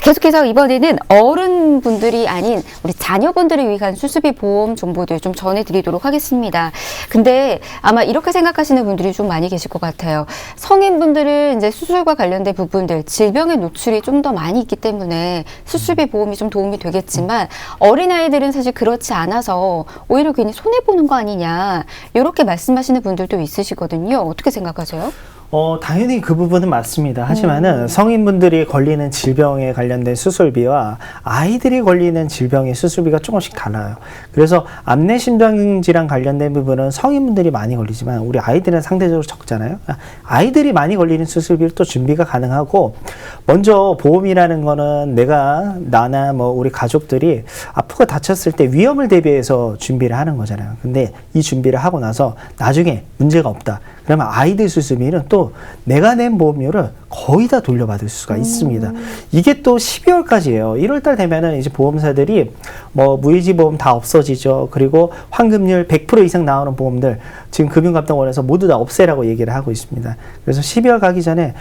계속해서 이번에는 어른분들이 아닌 우리 자녀분들을 위한 수술비 보험 정보들 좀 전해드리도록 하겠습니다. 근데 아마 이렇게 생각하시는 분들이 좀 많이 계실 것 같아요. 성인분들은 이제 수술과 관련된 부분들, 질병의 노출이 좀 더 많이 있기 때문에 수술비 보험이 좀 도움이 되겠지만 어린아이들은 사실 그렇지 않아서 오히려 괜히 손해보는 거 아니냐 이렇게 말씀하시는 분들도 있으시거든요. 어떻게 생각하세요? 당연히 그 부분은 맞습니다. 하지만은 성인분들이 걸리는 질병에 관련된 수술비와 아이들이 걸리는 질병의 수술비가 조금씩 달라요. 그래서 안내심장질환 관련된 부분은 성인분들이 많이 걸리지만 우리 아이들은 상대적으로 적잖아요. 아이들이 많이 걸리는 수술비를 또 준비가 가능하고, 먼저 보험이라는 거는 나나 뭐 우리 가족들이 아프고 다쳤을 때 위험을 대비해서 준비를 하는 거잖아요. 근데 이 준비를 하고 나서 나중에 문제가 없다, 그러면 아이들 수술비는 또 내가 낸 보험료를 거의 다 돌려받을 수가 있습니다. 이게 또 12월까지예요. 1월달 되면은 이제 보험사들이 뭐 무해지 보험 다 없어지죠. 그리고 환급률 100% 이상 나오는 보험들 지금 금융감독원에서 모두 다 없애라고 얘기를 하고 있습니다. 그래서 12월 가기 전에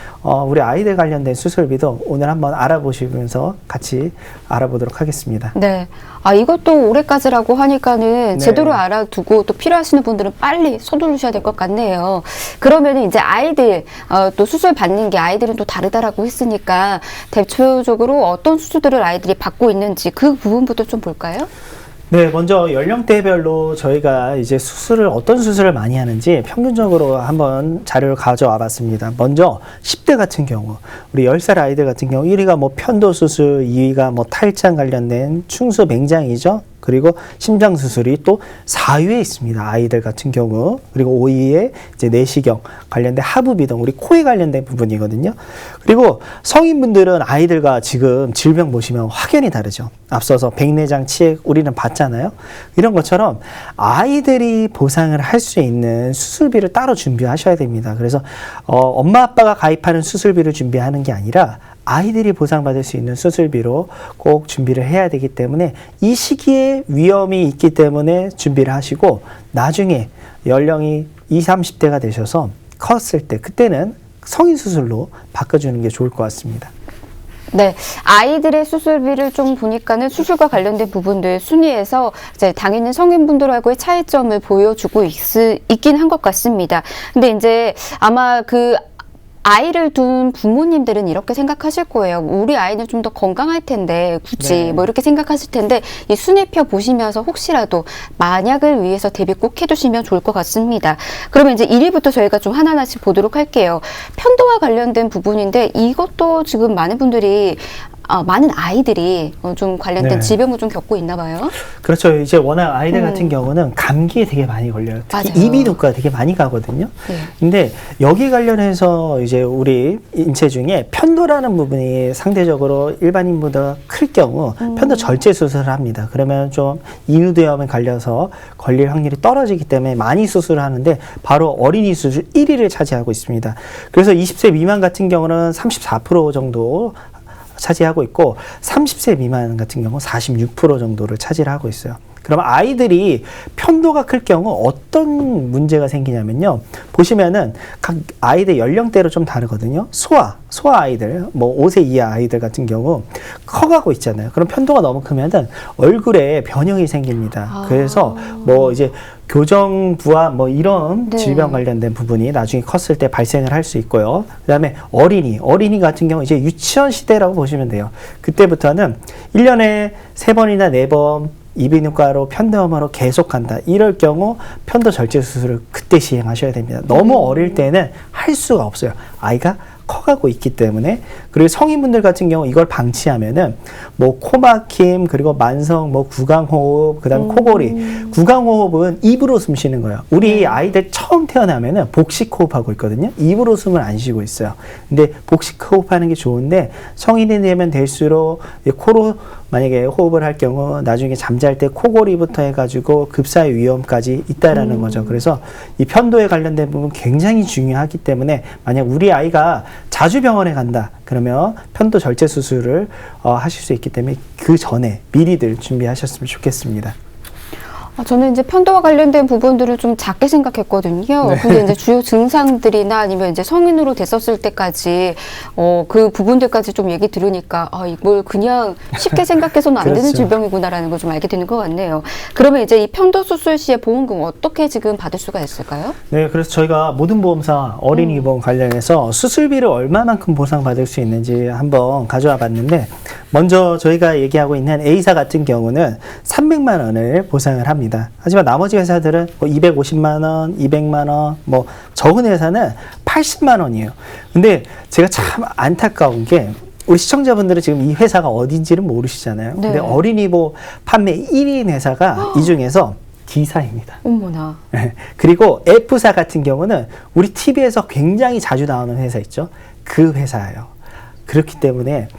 우리 아이들 관련된 수술비도 오늘 한번 알아보시면서 같이 알아보도록 하겠습니다. 네. 이것도 올해까지라고 하니까는 네. 제대로 알아두고 또 필요하시는 분들은 빨리 서두르셔야 될 것 같네요. 그러면 이제 아이들 또 수술 받는 게 아이들은 또 다르다라고 했으니까 대표적으로 어떤 수술들을 아이들이 받고 있는지 그 부분부터 좀 볼까요? 네, 먼저 연령대별로 저희가 이제 어떤 수술을 많이 하는지 평균적으로 한번 자료를 가져와 봤습니다. 먼저 10대 같은 경우, 우리 10살 아이들 같은 경우 1위가 뭐 편도 수술, 2위가 뭐 탈장 관련된 충수 맹장이죠. 그리고 심장 수술이 또 4위에 있습니다. 아이들 같은 경우. 그리고 5위에 이제 내시경 관련된 하부 비동, 우리 코에 관련된 부분이거든요. 그리고 성인분들은 아이들과 지금 질병 보시면 확연히 다르죠. 앞서서 백내장 치액 우리는 봤잖아요. 이런 것처럼 아이들이 보상을 할 수 있는 수술비를 따로 준비하셔야 됩니다. 그래서 엄마 아빠가 가입하는 수술비를 준비하는 게 아니라 아이들이 보상받을 수 있는 수술비로 꼭 준비를 해야 되기 때문에 이 시기에 위험이 있기 때문에 준비를 하시고, 나중에 연령이 20, 30대가 되셔서 컸을 때 그때는 성인 수술로 바꿔주는 게 좋을 것 같습니다. 네, 아이들의 수술비를 좀 보니까는 수술과 관련된 부분들 순위에서 이제 당연히 성인분들하고의 차이점을 보여주고 있긴 한 것 같습니다. 근데 이제 아마 그 아이를 둔 부모님들은 이렇게 생각하실 거예요. 우리 아이는 좀 더 건강할 텐데 굳이 네. 뭐 이렇게 생각하실 텐데, 이 순위표 보시면서 혹시라도 만약을 위해서 대비 꼭 해두시면 좋을 것 같습니다. 그러면 이제 1위부터 저희가 좀 하나하나씩 보도록 할게요. 편도와 관련된 부분인데 이것도 지금 많은 분들이 많은 아이들이 좀 관련된 네. 질병을 좀 겪고 있나 봐요. 그렇죠. 이제 워낙 아이들 같은 경우는 감기에 되게 많이 걸려요. 특히 맞아요. 이비인후과 되게 많이 가거든요. 네. 근데 여기 관련해서 이제 우리 인체 중에 편도라는 부분이 상대적으로 일반인보다 클 경우 편도 절제 수술을 합니다. 그러면 좀 인후두염에 걸려서 걸릴 확률이 떨어지기 때문에 많이 수술을 하는데 바로 어린이 수술 1위를 차지하고 있습니다. 그래서 20세 미만 같은 경우는 34% 정도 차지하고 있고, 30세 미만 같은 경우 46% 정도를 차지하고 있어요. 그럼 아이들이 편도가 클 경우 어떤 문제가 생기냐면요. 보시면은 각 아이들 연령대로 좀 다르거든요. 소아 아이들, 뭐 5세 이하 아이들 같은 경우 커가고 있잖아요. 그럼 편도가 너무 크면은 얼굴에 변형이 생깁니다. 그래서 뭐 이제 교정부와 뭐 이런 네. 질병 관련된 부분이 나중에 컸을 때 발생을 할 수 있고요. 그다음에 어린이 같은 경우 이제 유치원 시대라고 보시면 돼요. 그때부터는 1년에 3번이나 4번 이비인후과로 편도염으로 계속 간다. 이럴 경우 편도 절제 수술을 그때 시행하셔야 됩니다. 너무 어릴 때는 할 수가 없어요. 아이가 커가고 있기 때문에. 그리고 성인분들 같은 경우 이걸 방치하면은 뭐 코막힘, 그리고 만성 뭐 구강호흡, 그다음 코골이. 구강호흡은 입으로 숨 쉬는 거예요. 우리 아이들 처음 태어나면은 복식호흡하고 있거든요. 입으로 숨을 안 쉬고 있어요. 근데 복식호흡하는 게 좋은데 성인이 되면 될수록 코로 만약에 호흡을 할 경우 나중에 잠잘 때 코골이부터 해가지고 급사의 위험까지 있다라는 거죠. 그래서 이 편도에 관련된 부분 굉장히 중요하기 때문에 만약 우리 아이가 자주 병원에 간다 그러면 편도 절제 수술을 하실 수 있기 때문에 그 전에 미리들 준비하셨으면 좋겠습니다. 저는 이제 편도와 관련된 부분들을 좀 작게 생각했거든요. 네. 근데 이제 주요 증상들이나 아니면 이제 성인으로 됐었을 때까지 그 부분들까지 좀 얘기 들으니까 이걸 그냥 쉽게 생각해서는 안 되는 그렇죠. 질병이구나라는 걸 좀 알게 되는 것 같네요. 그러면 이제 이 편도 수술 시에 보험금 어떻게 지금 받을 수가 있을까요? 네, 그래서 저희가 모든 보험사 어린이 보험 관련해서 수술비를 얼마만큼 보상받을 수 있는지 한번 가져와 봤는데, 먼저 저희가 얘기하고 있는 A사 같은 경우는 300만 원을 보상을 합니다. 하지만 나머지 회사들은 뭐 250만 원, 200만 원, 뭐 적은 회사는 80만 원이에요. 근데 제가 참 안타까운 게, 우리 시청자분들은 지금 이 회사가 어딘지는 모르시잖아요. 네. 근데 어린이 보험 판매 1인 회사가 이 중에서 D사입니다. 어머나. 그리고 F사 같은 경우는 우리 TV에서 굉장히 자주 나오는 회사 있죠. 그 회사예요. 그렇기 때문에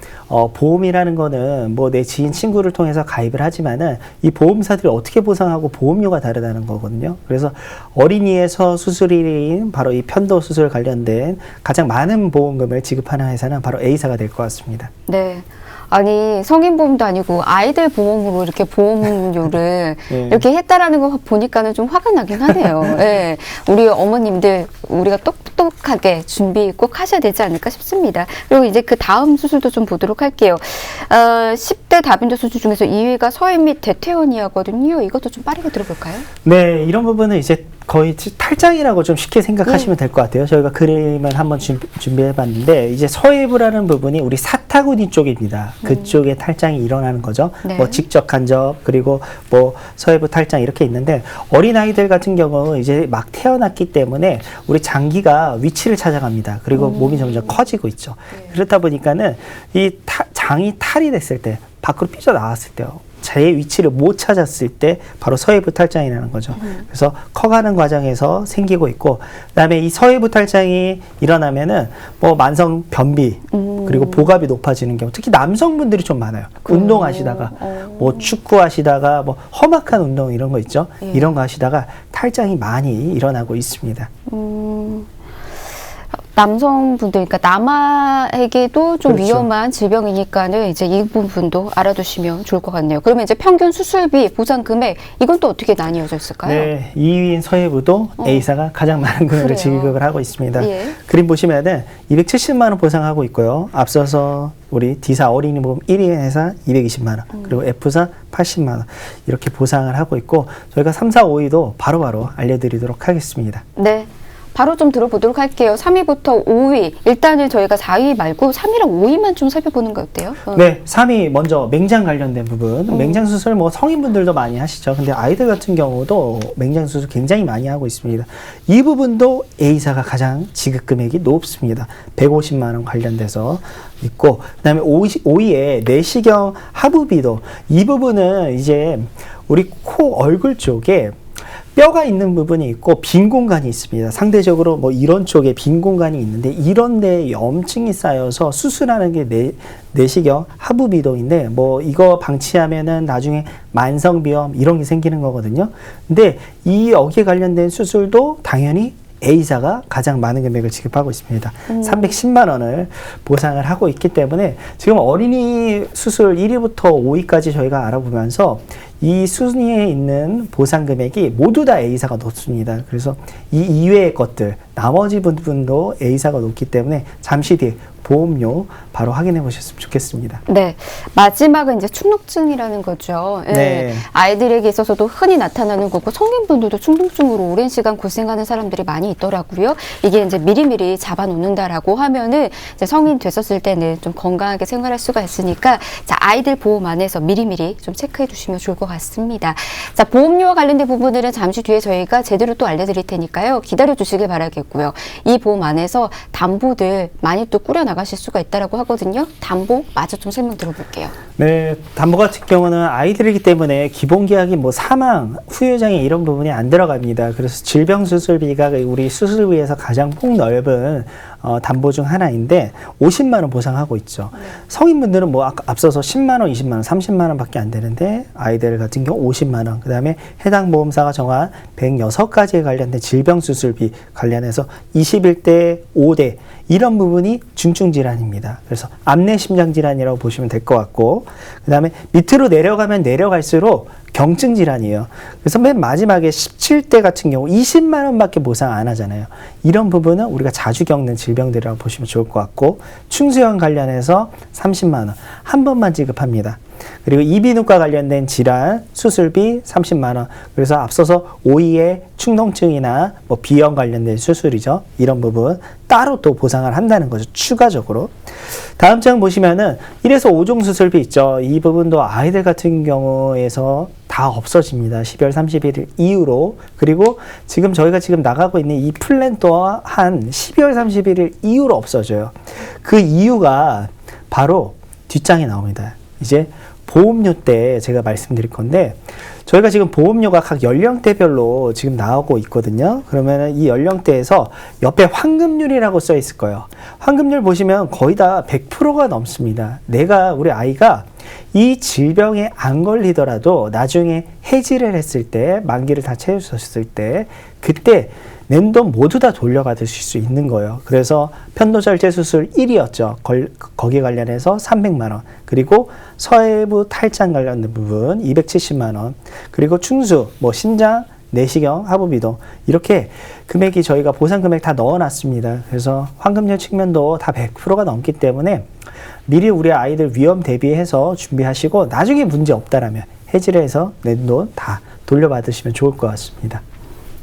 보험이라는 거는 뭐 내 지인 친구를 통해서 가입을 하지만은 이 보험사들이 어떻게 보상하고 보험료가 다르다는 거거든요. 그래서 어린이에서 수술일인 바로 이 편도 수술 관련된 가장 많은 보험금을 지급하는 회사는 바로 A사가 될 것 같습니다. 네. 아니, 성인 보험도 아니고 아이들 보험으로 이렇게 보험료를 예. 이렇게 했다라는 거 보니까는 좀 화가 나긴 하네요. 예. 우리 어머님들, 우리가 똑똑하게 준비 꼭 하셔야 되지 않을까 싶습니다. 그리고 이제 그 다음 수술도 좀 보도록 할게요. 10대 다빈도 수술 중에서 2위가 서해 및 대퇴원이하거든요. 이것도 좀 빠르게 들어볼까요? 네, 이런 부분은 이제 거의 탈장이라고 좀 쉽게 생각하시면 될 것 같아요. 저희가 그림을 한번 준비해 봤는데, 이제 서해부라는 부분이 우리 사타구니 쪽입니다. 그쪽에 탈장이 일어나는 거죠. 네. 뭐 직접 간접, 그리고 뭐 서해부 탈장 이렇게 있는데, 어린아이들 같은 경우 이제 막 태어났기 때문에 우리 장기가 위치를 찾아갑니다. 그리고 몸이 점점 커지고 있죠. 그렇다 보니까는 이 장이 탈이 됐을 때, 밖으로 삐져나왔을 때요, 제 위치를 못 찾았을 때 바로 서해부 탈장이라는 거죠. 그래서 커가는 과정에서 생기고 있고, 그다음에 이 서해부 탈장이 일어나면은 뭐 만성 변비, 그리고 복압이 높아지는 경우, 특히 남성분들이 좀 많아요. 운동하시다가 뭐 축구하시다가 뭐 험악한 운동 이런 거 있죠. 예. 이런 거 하시다가 탈장이 많이 일어나고 있습니다. 남성분들, 그러니까 남아에게도 좀 그렇죠. 위험한 질병이니까는 이제 이 부분도 알아두시면 좋을 것 같네요. 그러면 이제 평균 수술비 보상 금액, 이건 또 어떻게 나뉘어져 있을까요? 네, 2위인 서해부도 A사가 가장 많은 금액을 그래요. 지급을 하고 있습니다. 예. 그림 보시면은 270만 원 보상하고 있고요. 앞서서 우리 D사 어린이 보험 1위 회사 220만 원, 그리고 F사 80만 원 이렇게 보상을 하고 있고, 저희가 3, 4, 5위도 바로바로 알려드리도록 하겠습니다. 네. 바로 좀 들어보도록 할게요. 3위부터 5위. 일단은 저희가 4위 말고 3위랑 5위만 좀 살펴보는 거 어때요? 네, 3위 먼저 맹장 관련된 부분. 맹장 수술 뭐 성인분들도 많이 하시죠. 근데 아이들 같은 경우도 맹장 수술 굉장히 많이 하고 있습니다. 이 부분도 A사가 가장 지급 금액이 높습니다. 150만 원 관련돼서 있고, 그다음에 5위에 내시경 하부비도, 이 부분은 이제 우리 코 얼굴 쪽에 뼈가 있는 부분이 있고 빈 공간이 있습니다. 상대적으로 뭐 이런 쪽에 빈 공간이 있는데, 이런 데에 염증이 쌓여서 수술하는 게 내시경 하부비도인데, 뭐 이거 방치하면은 나중에 만성비염 이런 게 생기는 거거든요. 근데 이 여기에 관련된 수술도 당연히 A사가 가장 많은 금액을 지급하고 있습니다. 310만 원을 보상을 하고 있기 때문에 지금 어린이 수술 1위부터 5위까지 저희가 알아보면서 이 순위에 있는 보상 금액이 모두 다 A사가 높습니다. 그래서 이 이외의 것들, 나머지 부분도 A사가 높기 때문에 잠시 뒤에 보험료 바로 확인해 보셨으면 좋겠습니다. 네. 마지막은 이제 축농증이라는 거죠. 예. 네. 아이들에게 있어서도 흔히 나타나는 거고, 성인분들도 축농증으로 오랜 시간 고생하는 사람들이 많이 있더라고요. 이게 이제 미리미리 잡아놓는다라고 하면은 이제 성인 됐었을 때는 좀 건강하게 생활할 수가 있으니까, 자, 아이들 보험 안에서 미리미리 좀 체크해 두시면 좋을 것 같습니다. 자, 보험료와 관련된 부분들은 잠시 뒤에 저희가 제대로 또 알려드릴 테니까요. 기다려 주시길 바라겠고요. 이 보험 안에서 담보들 많이 또 꾸려 나가실 수가 있다라고 하거든요. 담보 마저 좀 설명 들어볼게요. 네, 담보 같은 경우는 아이들이기 때문에 기본 계약이 뭐 사망, 후유장애 이런 부분이 안 들어갑니다. 그래서 질병 수술비가 우리 수술비에서 가장 폭넓은 담보 중 하나인데 50만 원 보상하고 있죠. 성인분들은 뭐 앞서서 10만 원, 20만 원, 30만 원밖에 안 되는데, 아이들 같은 경우 50만 원. 그다음에 해당 보험사가 정한 106가지에 관련된 질병 수술비 관련해서 21대 5대 이런 부분이 중증 질환입니다. 그래서 암내 심장 질환이라고 보시면 될 것 같고, 그다음에 밑으로 내려가면 내려갈수록 경증 질환이에요. 그래서 맨 마지막에 17대 같은 경우 20만 원밖에 보상 안 하잖아요. 이런 부분은 우리가 자주 겪는 질병들이라고 보시면 좋을 것 같고, 충수형 관련해서 30만 원 한 번만 지급합니다. 그리고 이비인후과 관련된 질환 수술비 30만 원. 그래서 앞서서 오이의 충농증이나 뭐 비염 관련된 수술이죠. 이런 부분 따로 또 보상을 한다는 거죠. 추가적으로. 다음 장 보시면은 1에서 5종 수술비 있죠. 이 부분도 아이들 같은 경우에서 다 없어집니다. 12월 31일 이후로. 그리고 지금 저희가 지금 나가고 있는 이 플랜 또한 12월 31일 이후로 없어져요. 그 이유가 바로 뒷장에 나옵니다. 이제 보험료 때 제가 말씀드릴 건데, 저희가 지금 보험료가 각 연령대별로 지금 나오고 있거든요. 그러면 이 연령대에서 옆에 환급률이라고 써 있을 거예요. 환급률 보시면 거의 다 100%가 넘습니다. 우리 아이가 이 질병에 안 걸리더라도 나중에 해지를 했을 때, 만기를 다 채우셨을 때, 그때 낸 돈 모두 다 돌려받으실 수 있는 거예요. 그래서 편도절제 수술 1이었죠. 거기에 관련해서 300만 원. 그리고 서해부 탈장 관련된 부분 270만 원. 그리고 충수, 심장, 내시경, 하부비동 이렇게 금액이 저희가 보상 금액 다 넣어놨습니다. 그래서 환급률 측면도 다 100%가 넘기 때문에 미리 우리 아이들 위험 대비해서 준비하시고, 나중에 문제 없다라면 해지를 해서 낸 돈 다 돌려받으시면 좋을 것 같습니다.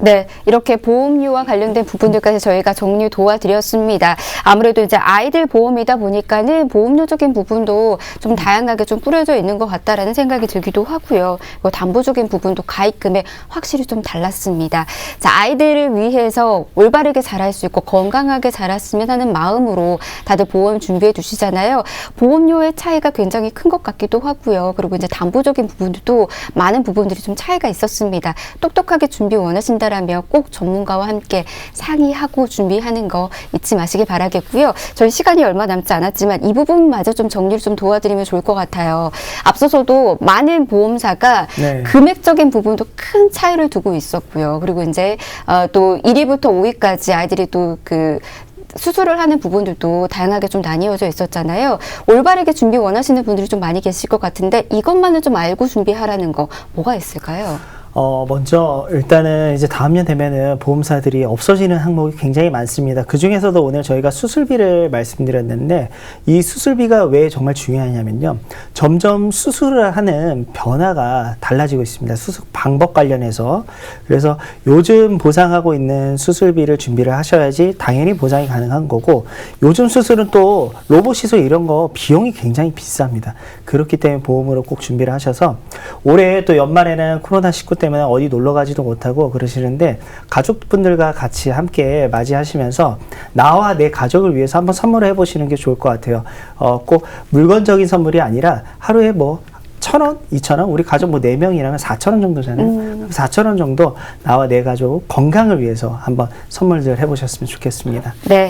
네, 이렇게 보험료와 관련된 부분들까지 저희가 정리 도와드렸습니다. 아무래도 이제 아이들 보험이다 보니까는 보험료적인 부분도 좀 다양하게 좀 뿌려져 있는 것 같다라는 생각이 들기도 하고요. 담보적인 부분도 가입금액 확실히 좀 달랐습니다. 자, 아이들을 위해서 올바르게 자랄 수 있고 건강하게 자랐으면 하는 마음으로 다들 보험 준비해 두시잖아요. 보험료의 차이가 굉장히 큰 것 같기도 하고요. 그리고 이제 담보적인 부분도 많은 부분들이 좀 차이가 있었습니다. 똑똑하게 준비 원하신다 라면 꼭 전문가와 함께 상의하고 준비하는 거 잊지 마시기 바라겠고요. 저희 시간이 얼마 남지 않았지만 이 부분마저 좀 정리를 좀 도와드리면 좋을 것 같아요. 앞서서도 많은 보험사가 금액적인 부분도 큰 차이를 두고 있었고요. 그리고 이제 또 1위부터 5위까지 아이들이 또 수술을 하는 부분들도 다양하게 좀 나뉘어져 있었잖아요. 올바르게 준비 원하시는 분들이 좀 많이 계실 것 같은데, 이것만은 좀 알고 준비하라는 거 뭐가 있을까요? 먼저 일단은 이제 다음 년 되면은 보험사들이 없어지는 항목이 굉장히 많습니다. 그 중에서도 오늘 저희가 수술비를 말씀드렸는데, 이 수술비가 왜 정말 중요하냐면요. 점점 수술을 하는 변화가 달라지고 있습니다. 수술 방법 관련해서. 그래서 요즘 보상하고 있는 수술비를 준비를 하셔야지 당연히 보상이 가능한 거고, 요즘 수술은 또 로봇 시술 이런 거 비용이 굉장히 비쌉니다. 그렇기 때문에 보험으로 꼭 준비를 하셔서, 올해 또 연말에는 코로나19 때문에 어디 놀러 가지도 못하고 그러시는데, 가족분들과 같이 함께 맞이하시면서 나와 내 가족을 위해서 한번 선물을 해보시는 게 좋을 것 같아요. 꼭 물건적인 선물이 아니라 하루에 1,000원, 2,000원, 우리 가족 4명이라면 4,000원 정도잖아요. 4,000원 정도 나와 내 가족 건강을 위해서 한번 선물들 해보셨으면 좋겠습니다. 네,